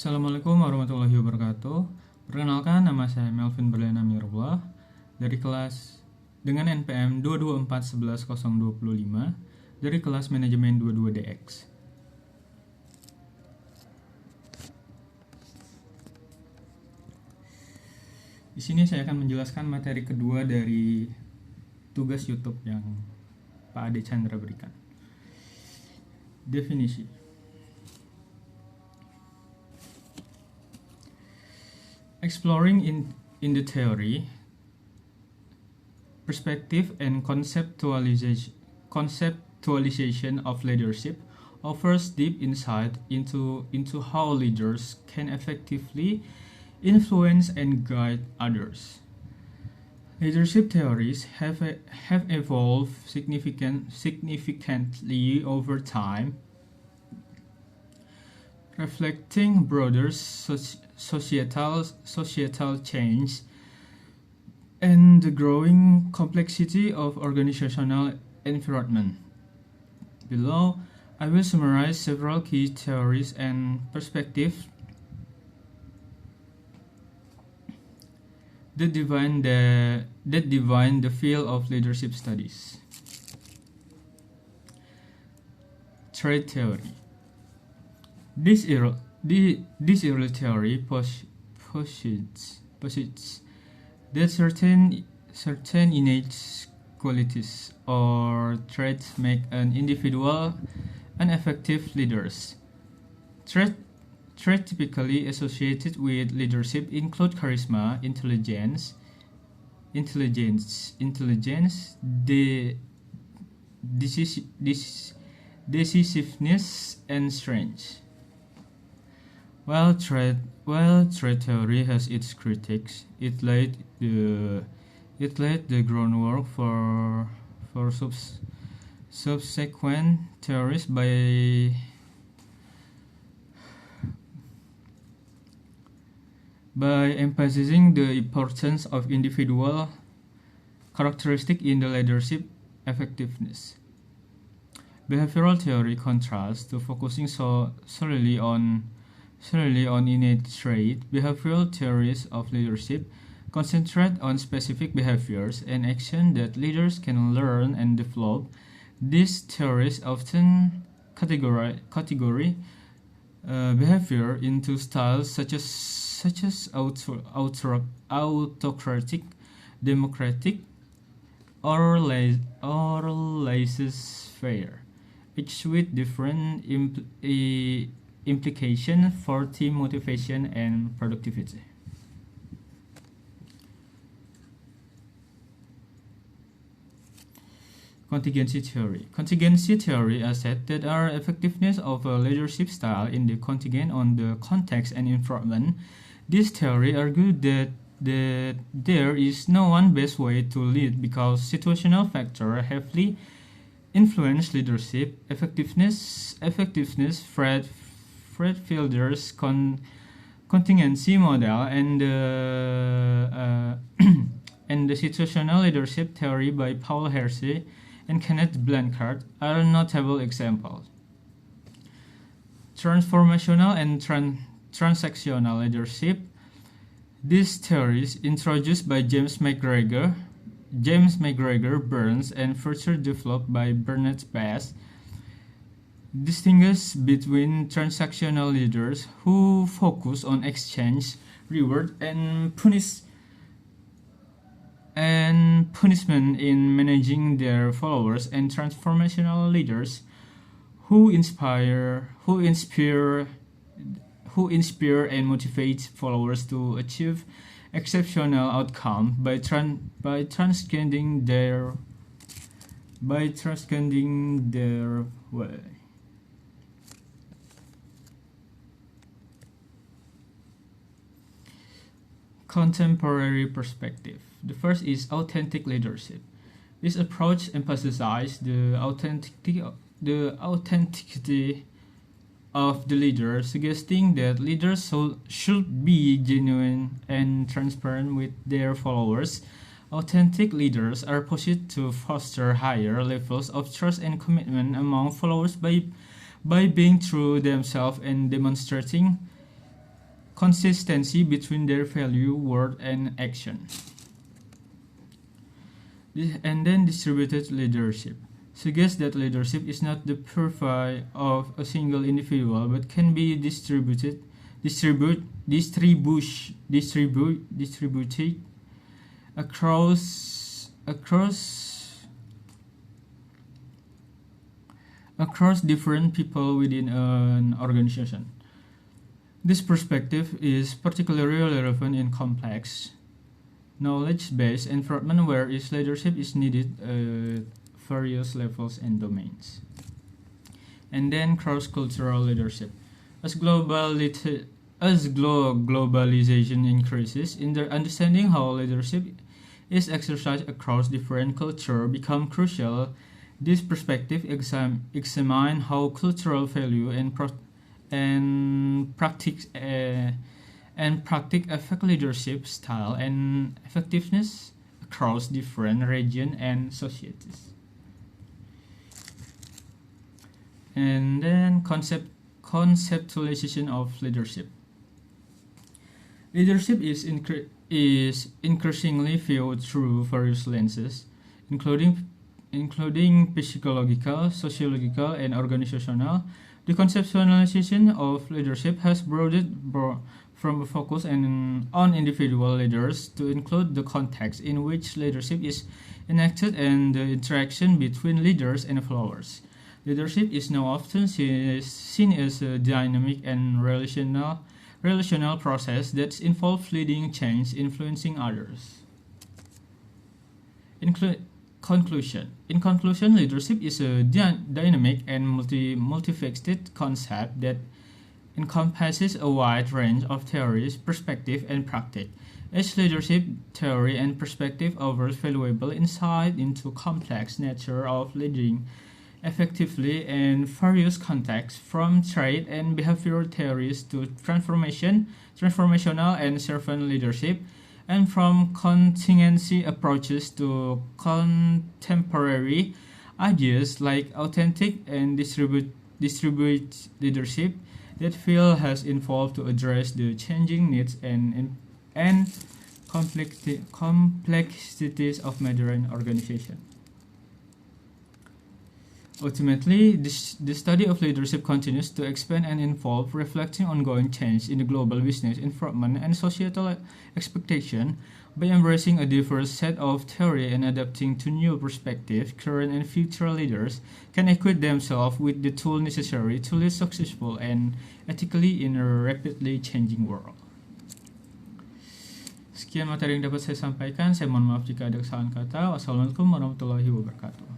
Assalamualaikum warahmatullahi wabarakatuh. Perkenalkan, nama saya Melvin Berliana Mirullah dari kelas dengan NPM 224111025 dari kelas Manajemen 22DX. Di sini saya akan menjelaskan materi kedua dari tugas YouTube yang Pak Ade Chandra berikan. Definisi. Exploring in the theory, perspective, and conceptualization of leadership offers deep insight into how leaders can effectively influence and guide others. Leadership theories have evolved significantly over time, reflecting broader societal change and the growing complexity of organizational environment. Below, I will summarize several key theories and perspectives that define the field of leadership studies. Trait theory. This early theory posits that certain innate qualities or traits make an individual an effective leaders. Traits typically associated with leadership include charisma, intelligence, decisiveness, and strength. While trait theory has its critics, it laid the groundwork for subsequent theories by emphasizing the importance of individual characteristics in the leadership effectiveness. Behavioral theory contrasts to focusing solely on innate traits. Behavioral theories of leadership concentrate on specific behaviors and actions that leaders can learn and develop. These theories often categorize behavior into styles such as autocratic, democratic, or laissez-faire, each with different implications for team motivation and productivity. Contingency theory. Contingency theory asserts that our effectiveness of a leadership style is contingent on the context and environment. This theory argues that there is no one best way to lead because situational factors heavily influence leadership effectiveness. Fred Fielder's contingency model and the situational leadership theory by Paul Hersey and Kenneth Blanchard are notable examples. Transformational and transactional leadership. These theories, introduced by James McGregor Burns, and further developed by Bernard Bass, distinguish between transactional leaders who focus on exchange, reward, and punishment in managing their followers, and transformational leaders who inspire and motivate followers to achieve exceptional outcome by transcending their way. Contemporary perspective. The first is authentic leadership. This approach emphasizes the authenticity of the leader, suggesting that leaders should be genuine and transparent with their followers. Authentic leaders are positioned to foster higher levels of trust and commitment among followers by being true themselves and demonstrating consistency between their value, word, and action. And then distributed leadership suggests that leadership is not the purvey of a single individual, but can be distributed across different people within an organization. This perspective is particularly relevant in complex, knowledge-based environment where its leadership is needed at various levels and domains. And then cross-cultural leadership. As globalization increases, in their understanding how leadership is exercised across different cultures become crucial. This perspective examines how cultural value and practice affect leadership style and effectiveness across different regions and societies. And then conceptualization of leadership. Leadership is increasingly viewed through various lenses, including psychological, sociological, and organizational. The conceptualization of leadership has broadened from a focus on individual leaders to include the context in which leadership is enacted and the interaction between leaders and followers. Leadership is now often seen as a dynamic and relational process that involves leading change, influencing others. In conclusion, leadership is a dynamic and multifaceted concept that encompasses a wide range of theories, perspective, and practice. Each leadership theory and perspective offers valuable insight into complex nature of leading effectively in various contexts, from trait and behavioral theories to transformational and servant leadership, and from contingency approaches to contemporary ideas like authentic and distributed leadership that field has evolved to address the changing needs and complexities of modern organization. Ultimately, the study of leadership continues to expand and evolve, reflecting ongoing change in the global business environment and societal expectation. By embracing a diverse set of theory and adapting to new perspectives, current and future leaders can equip themselves with the tools necessary to lead successful and ethically in a rapidly changing world. Sekian materi yang dapat saya sampaikan. Saya mohon maaf jika ada kesalahan kata. Wassalamualaikum warahmatullahi wabarakatuh.